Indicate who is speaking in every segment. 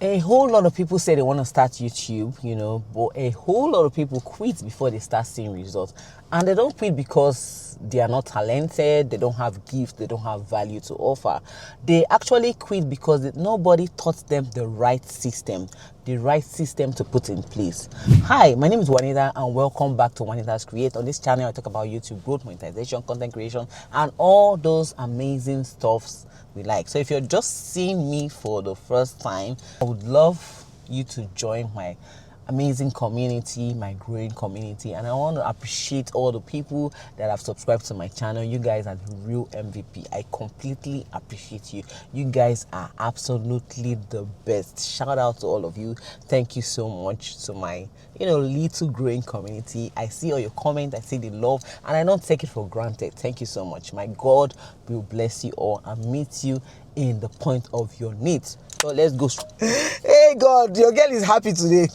Speaker 1: A whole lot of people say they want to start YouTube, but a whole lot of people quit before they start seeing results. And they don't quit because they are not talented, they don't have gifts, they don't have value to offer. They actually quit because nobody taught them the right system to put in place. Hi, my name is Juanita and welcome back to Juanita's Create. On this channel, I talk about YouTube growth, monetization, content creation, and all those amazing stuffs we like. So if you're just seeing me for the first time, I would love you to join my amazing community, my growing community, and I want to appreciate all the people that have subscribed to my channel. You guys are the real MVP. I completely appreciate you. You guys are absolutely the best. Shout out to all of you. Thank you so much to my little growing community. I see all your comments, I see the love, and I don't take it for granted. Thank you so much. My God will bless you all and meet you in the point of your needs. So let's go. Hey God, your girl is happy today.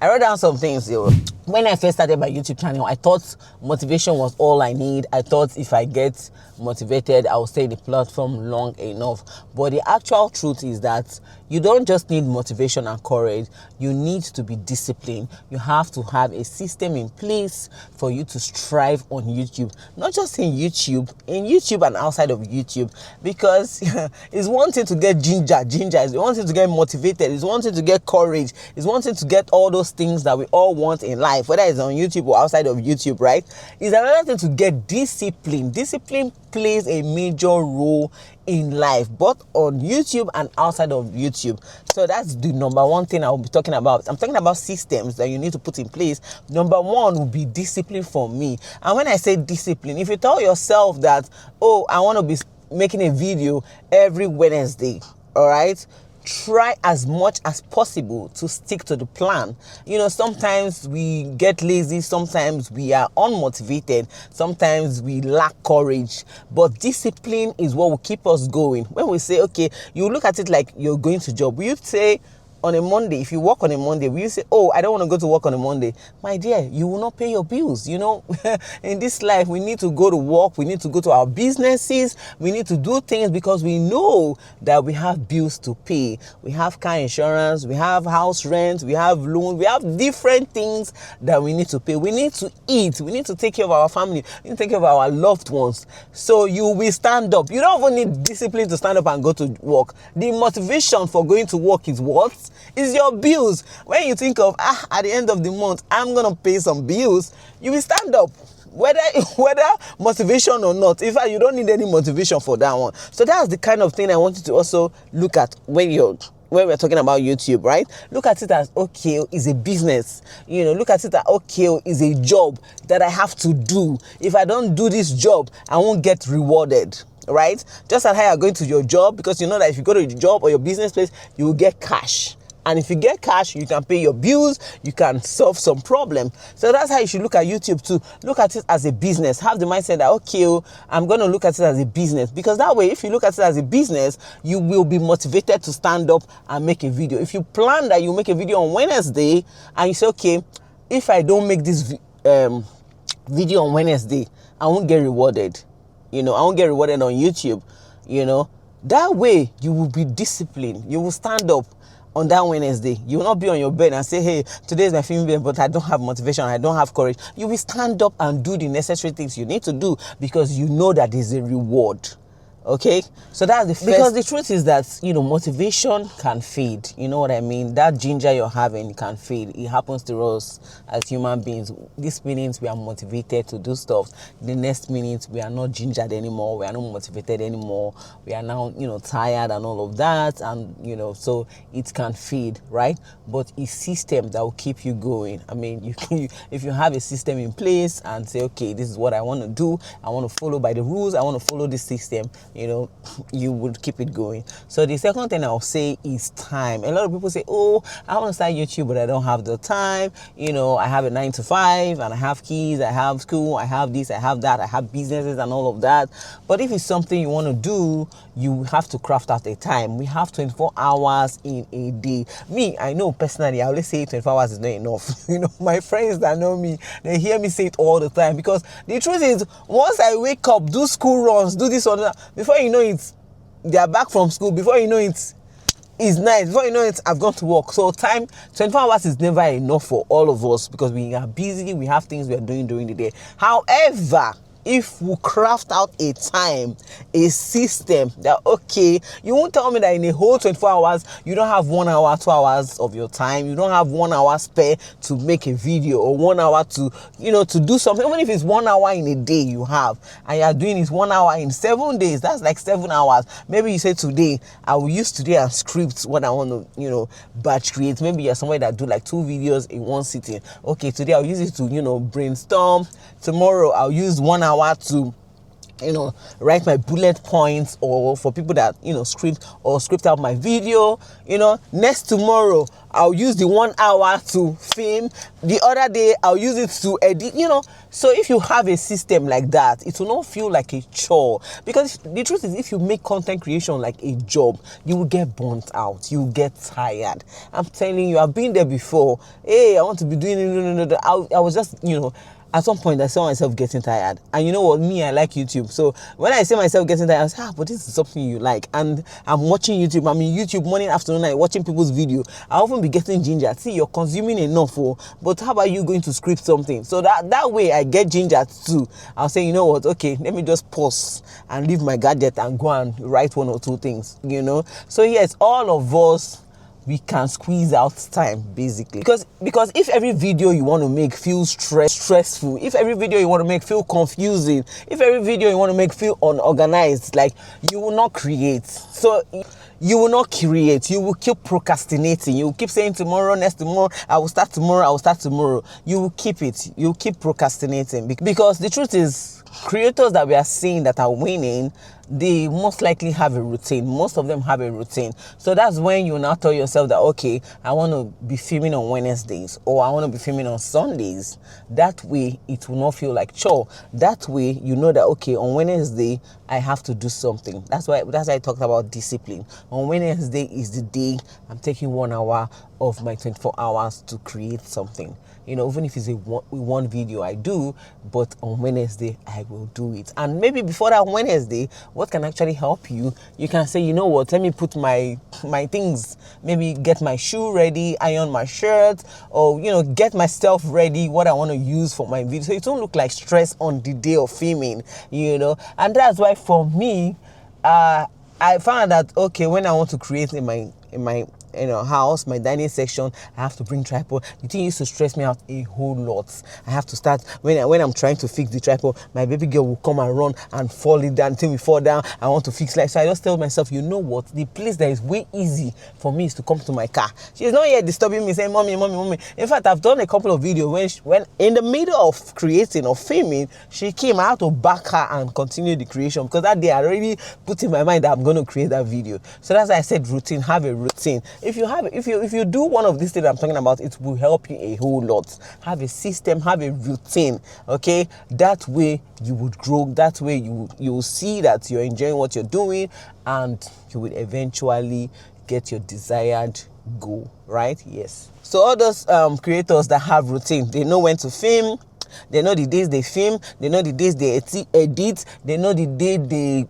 Speaker 1: I wrote down some things here. When I first started my YouTube channel, I thought motivation was all I need. I thought if I get motivated, I will stay in the platform long enough. But the actual truth is that you don't just need motivation and courage. You need to be disciplined. You have to have a system in place for you to strive on YouTube. Not just in YouTube and outside of YouTube. Because it's one thing to get ginger. It's one thing to get motivated. It's one thing to get courage. It's one thing to get all those things that we all want in life, whether it's on YouTube or outside of YouTube, right? It's another thing to get discipline. Discipline plays a major role in life, both on YouTube and outside of YouTube. So that's the number one thing I will be talking about. I'm talking about systems that you need to put in place. Number one will be discipline for me. And when I say discipline, if you tell yourself that, oh, I want to be making a video every Wednesday, all right, try as much as possible to stick to the plan. Sometimes we get lazy, sometimes we are unmotivated, sometimes we lack courage, but discipline is what will keep us going. When we say, okay, you look at it like you're going to job, you say on a Monday, if you work on a Monday, will you say, oh, I don't want to go to work on a Monday? My dear, you will not pay your bills. In this life, we need to go to work. We need to go to our businesses. We need to do things because we know that we have bills to pay. We have car insurance. We have house rent. We have loan. We have different things that we need to pay. We need to eat. We need to take care of our family. We need to take care of our loved ones. So you will stand up. You don't even need discipline to stand up and go to work. The motivation for going to work is what? Is your bills. When you think of at the end of the month I'm gonna pay some bills, you will stand up, whether motivation or not. In fact, you don't need any motivation for that one. So that's the kind of thing I want you to also look at when we're talking about YouTube, right? Look at it as, okay, it's a business. Look at it as, okay, it's a job that I have to do. If I don't do this job, I won't get rewarded, right? Just as how you're going to your job, because you know that if you go to your job or your business place, you will get cash. And if you get cash, you can pay your bills, you can solve some problem. So that's how you should look at YouTube too. Look at it as a business. Have the mindset that, okay, I'm going to look at it as a business. Because that way, if you look at it as a business, you will be motivated to stand up and make a video. If you plan that you make a video on Wednesday and you say, okay, if I don't make this video on Wednesday, I won't get rewarded. I won't get rewarded on YouTube. That way you will be disciplined. You will stand up on that Wednesday. You will not be on your bed and say, hey, today is my filming day, but I don't have motivation, I don't have courage. You will stand up and do the necessary things you need to do because you know that there's a reward. Okay, so that's the first. Because the truth is that motivation can fade. You know what I mean? That ginger you're having can fade. It happens to us as human beings. This minute we are motivated to do stuff. The next minute we are not gingered anymore. We are not motivated anymore. We are now tired and all of that, and so it can fade, right? But it's system that will keep you going. I mean, if you have a system in place and say, okay, this is what I want to do. I want to follow by the rules. I want to follow this system. You would keep it going. So the second thing I'll say is time. A lot of people say, oh, I want to start YouTube, but I don't have the time. I have a 9 to 5 and I have kids, I have school, I have this, I have that, I have businesses and all of that. But if it's something you want to do, you have to craft out a time. We have 24 hours in a day. Me, I know personally, I always say 24 hours is not enough. My friends that know me, they hear me say it all the time, because the truth is, once I wake up, do school runs, do this or that, before you know it, they are back from school. Before you know it, it's nice. Before you know it, I've gone to work. So time, 24 hours is never enough for all of us because we are busy. We have things we are doing during the day. However, if we craft out a time, a system that, okay, you won't tell me that in a whole 24 hours, you don't have 1 hour, 2 hours of your time. You don't have 1 hour spare to make a video or 1 hour to, to do something. Even if it's 1 hour in a day you have, and you are doing it 1 hour in 7 days, that's like 7 hours. Maybe you say today, I will use today and script what I want to, batch create. Maybe you're somebody that do like 2 videos in one sitting. Okay, today I'll use it to, brainstorm. Tomorrow I'll use 1 hour to write my bullet points, or for people that script out my video. Next tomorrow I'll use the 1 hour to film. The other day I'll use it to edit. So if you have a system like that, it will not feel like a chore, because the truth is, if you make content creation like a job, you will get burnt out, you will get tired. I'm telling you, I've been there before. Hey, I want to be doing it. I was just at some point I saw myself getting tired. And you know what, me, I like YouTube. So when I see myself getting tired, I was but this is something you like. And I'm watching YouTube. I'm in YouTube morning, afternoon, night, watching people's video. I often be getting ginger. See, you're consuming enough, but how about you going to script something? So that way I get ginger too. I'll say, you know what, okay, let me just pause and leave my gadget and go and write 1 or 2 things, So yes, all of us, we can squeeze out time, basically, because if every video you want to make feels stressful, if every video you want to make feel confusing, if every video you want to make feel unorganized, like, you will not create. So you will not create. You will keep procrastinating. You will keep saying tomorrow, next tomorrow, I will start tomorrow. You will keep it. You will keep procrastinating, because the truth is, creators that we are seeing that are winning, they most likely have a routine. Most of them have a routine. So that's when you now tell yourself that, okay, I want to be filming on Wednesdays, or I want to be filming on Sundays. That way it will not feel like chore. That way you know that, okay, on Wednesday I have to do something. That's why I talked about discipline. On Wednesday is the day I'm taking 1 hour of my 24 hours to create something. Even if it's a one video I do, but on Wednesday I will do it. And maybe before that Wednesday, what can actually help you? You can say, you know what, let me put my things, maybe get my shoe ready, iron my shirt, or get myself ready, what I want to use for my video, so it won't look like stress on the day of filming. And that's why for me, I found that, okay, when I want to create in my house, my dining section, I have to bring tripod. The thing used to stress me out a whole lot. I have to start, when I'm trying to fix the tripod, my baby girl will come and run and fall it down until we fall down. I want to fix life. So I just tell myself, you know what, the place that is way easy for me is to come to my car. She's not yet disturbing me, saying, mommy. In fact, I've done a couple of videos when in the middle of creating or filming, she came. I had to back her and continue the creation, because that day I already put in my mind that I'm going to create that video. So that's why I said routine. Have a routine. If you do one of these things I'm talking about, it will help you a whole lot. Have a system, have a routine, okay? That way you would grow. That way you will see that you're enjoying what you're doing, and you will eventually get your desired goal, right? Yes. So all those creators that have routine, they know when to film. They know the days they film. They know the days they edit. They know the day they,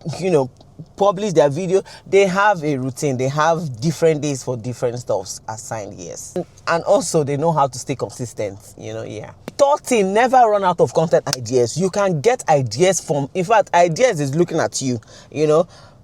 Speaker 1: publish their video. They have a routine. They have different days for different stuffs assigned. Yes. And also they know how to stay consistent. Yeah. Third thing, never run out of content ideas. You can get ideas from, in fact, ideas is looking at you.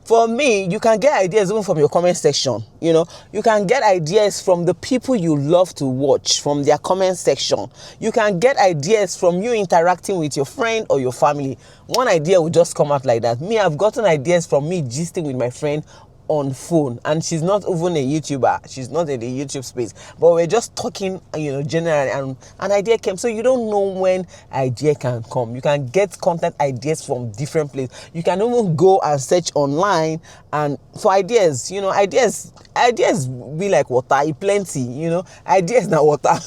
Speaker 1: For me, you can get ideas even from your comment section. You can get ideas from the people you love to watch, from their comment section. You can get ideas from you interacting with your friend or your family. One idea will just come out like that. Me, I've gotten ideas from me gisting with my friend on phone, and she's not even a YouTuber. She's not in the YouTube space, but we're just talking, generally, and an idea came. So you don't know when idea can come. You can get content ideas from different places. You can even go and search online and for ideas. Ideas be like water, plenty. Ideas now water.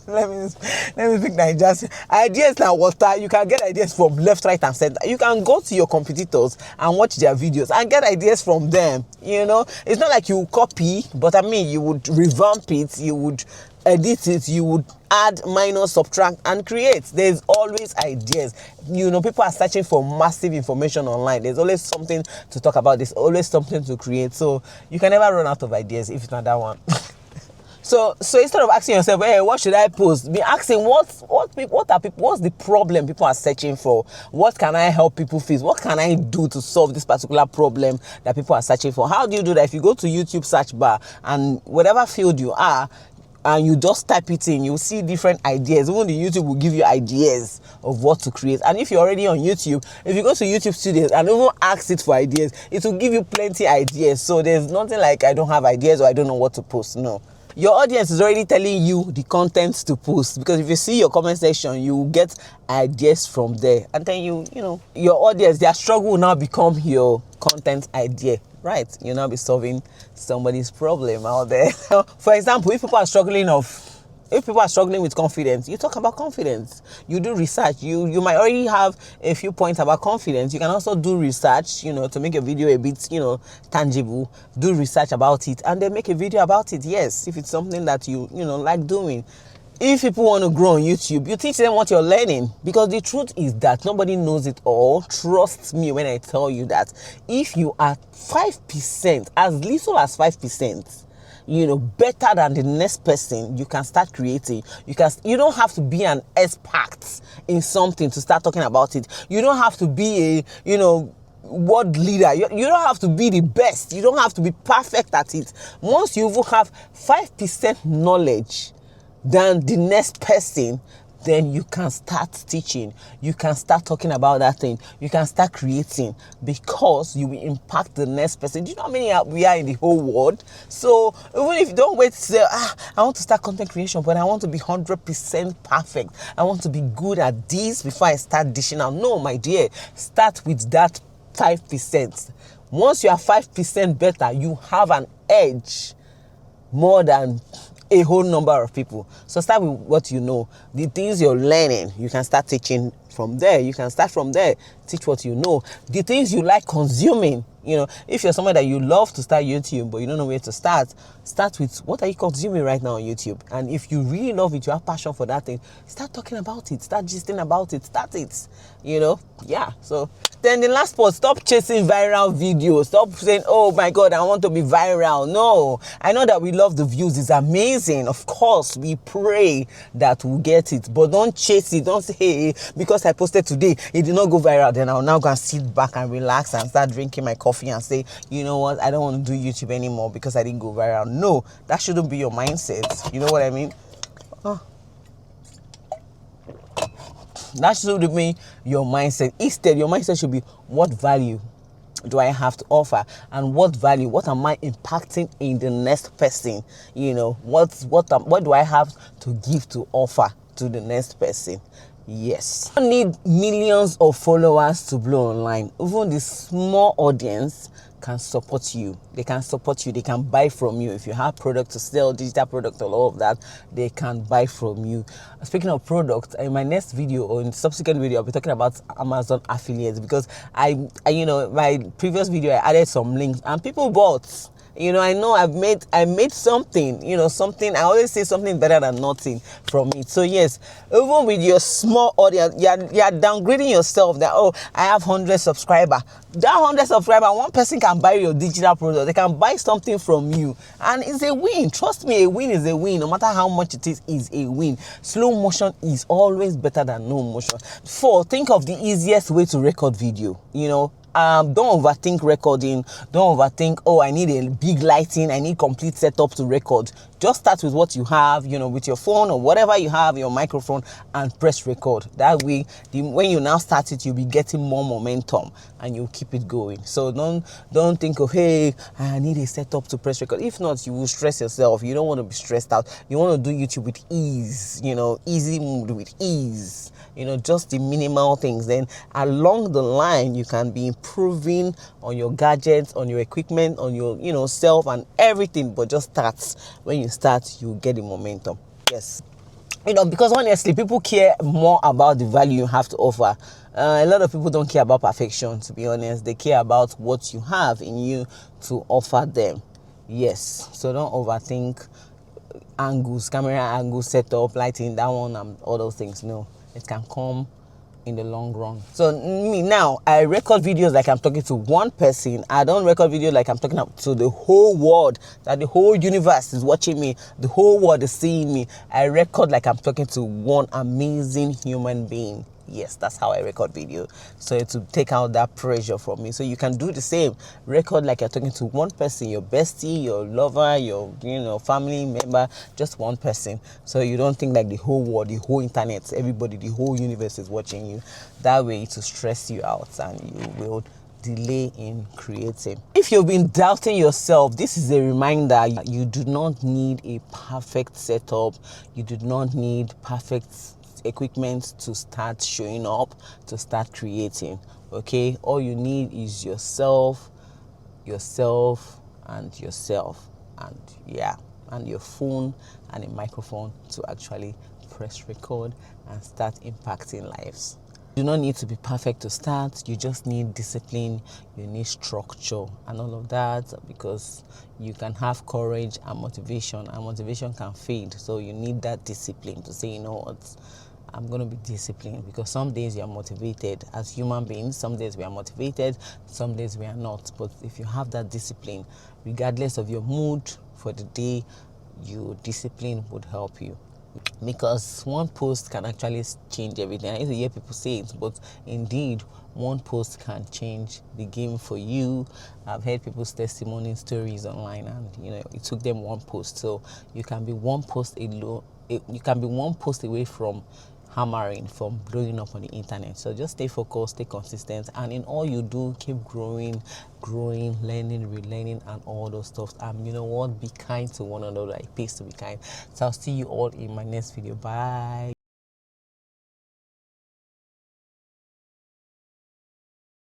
Speaker 1: Let me speak Nigerian. Ideas now water. You can get ideas from left, right, and center. You can go to your competitors and watch their videos and get ideas from them. It's not like you copy, but you would revamp it. You would edit it, you would add, minus, subtract, and create. There's always ideas. People are searching for massive information online. There's always something to talk about. There's always something to create. So you can never run out of ideas if it's not that one. So instead of asking yourself, hey, what should I post? Be asking what's the problem people are searching for? What can I help people face? What can I do to solve this particular problem that people are searching for? How do you do that? If you go to YouTube search bar and whatever field you are, and you just type it in, you'll see different ideas. Even the YouTube will give you ideas of what to create. And if you're already on YouTube, if you go to YouTube Studios and even ask it for ideas, it will give you plenty ideas. So there's nothing like I don't have ideas or I don't know what to post. No. Your audience is already telling you the content to post, because if you see your comment section, you will get ideas from there. And then your audience, their struggle will now become your content idea. Right, you'll now be solving somebody's problem out there. For example, if people are struggling with confidence, you talk about confidence. You do research. You might already have a few points about confidence. You can also do research, to make a video a bit, tangible. Do research about it and then make a video about it. Yes, if it's something that you like doing. If people want to grow on YouTube, you teach them what you're learning, because the truth is that nobody knows it all. Trust me when I tell you that if you are 5%, as little as 5%, better than the next person, you can start creating. You don't have to be an expert in something to start talking about it. You don't have to be a, world leader. You don't have to be the best. You don't have to be perfect at it. Once you have 5% knowledge than the next person, then you can start teaching. You can start talking about that thing. You can start creating, because you will impact the next person. Do you know how many we are in the whole world? So even if you don't wait to say, I want to start content creation, but I want to be 100% perfect. I want to be good at this before I start dishing out. No, my dear, start with that 5%. Once you are 5% better, you have an edge more than a whole number of people. So start with what you know. The things you're learning, you can start teaching from there. You can start from there. Teach what you know. The things you like consuming. If you're someone that you love to start YouTube, but you don't know where to start with what are you consuming right now on YouTube. And if you really love it, you have passion for that thing, start talking about it. Start gisting about it. Start it. Yeah. So then the last part, stop chasing viral videos. Stop saying, oh my God, I want to be viral. No, I know that we love the views. It's amazing. Of course, we pray that we'll get it, but don't chase it. Don't say, hey, because I posted today, it did not go viral, then I'll now go and sit back and relax and start drinking my coffee and say, you know what, I don't want to do YouTube anymore because I didn't go viral. No, that shouldn't be your mindset. You know what I mean? That shouldn't be your mindset. Instead, your mindset should be, what value do I have to offer, and what am I impacting in the next person? What do I have to give, to offer to the next person? Yes. You don't need millions of followers to blow online. Even the small audience can support you. They can support you. They can buy from you. If you have product to sell, digital product, all of that, they can buy from you. Speaking of products, in my next video or in subsequent video, I'll be talking about Amazon affiliates, because I my previous video, I added some links and people bought. I know I made something, something. I always say something better than nothing from it. So yes, even with your small audience, you're downgrading yourself that, oh, I have 100 subscribers. That 100 subscriber, one person can buy your digital product. They can buy something from you, and it's a win. Trust me, a win is a win. No matter how much it is a win. Slow motion is always better than no motion. Think of the easiest way to record video. Don't overthink recording. Don't overthink, oh, I need a big lighting, I need complete setup to record. Just start with what you have, with your phone or whatever you have, your microphone, and press record. That way, when you now start it, you'll be getting more momentum and you'll keep it going. So don't think of, hey, I need a setup to press record. If not, you will stress yourself. You don't want to be stressed out. You want to do YouTube with ease, easy mood with ease. Just the minimal things. Then along the line, you can be improving on your gadgets, on your equipment, on your self and everything. But just start. When you start, you get the momentum. Yes. Because honestly, people care more about the value you have to offer. A lot of people don't care about perfection, to be honest. They care about what you have in you to offer them. Yes. So don't overthink. angles, camera angle setup, lighting, that one, and all those things. No, it can come in the long run. So me now, I record videos like I'm talking to one person. I don't record videos like I'm talking to the whole world, that the whole universe is watching me, the whole world is seeing me. I record like I'm talking to one amazing human being. Yes, that's how I record video. So to take out that pressure from me. So you can do the same. Record like you're talking to one person, your bestie, your lover, your family member, just one person. So you don't think like the whole world, the whole internet, everybody, the whole universe is watching you. That way it will stress you out and you will delay in creating. If you've been doubting yourself, this is a reminder. You do not need a perfect setup. You do not need perfect equipment to start showing up, to start creating. Okay, all you need is yourself, and your phone and a microphone to actually press record and start impacting lives. You do not need to be perfect to start. You just need discipline, you need structure and all of that, because you can have courage and motivation can fade. So you need that discipline to say, you know what, I'm going to be disciplined, because some days you are motivated as human beings. Some days we are motivated, some days we are not. But if you have that discipline, regardless of your mood for the day, your discipline would help you. Because one post can actually change everything. I used to hear people say it, but indeed, one post can change the game for you. I've heard people's testimony stories online, and it took them one post. So you can be one post alone. You can be one post away from hammering, from blowing up on the internet. So just stay focused, stay consistent, and in all you do, keep growing, learning, relearning, and all those stuff. And you know what, be kind to one another. It pays to be kind. So I'll see you all in my next video. Bye.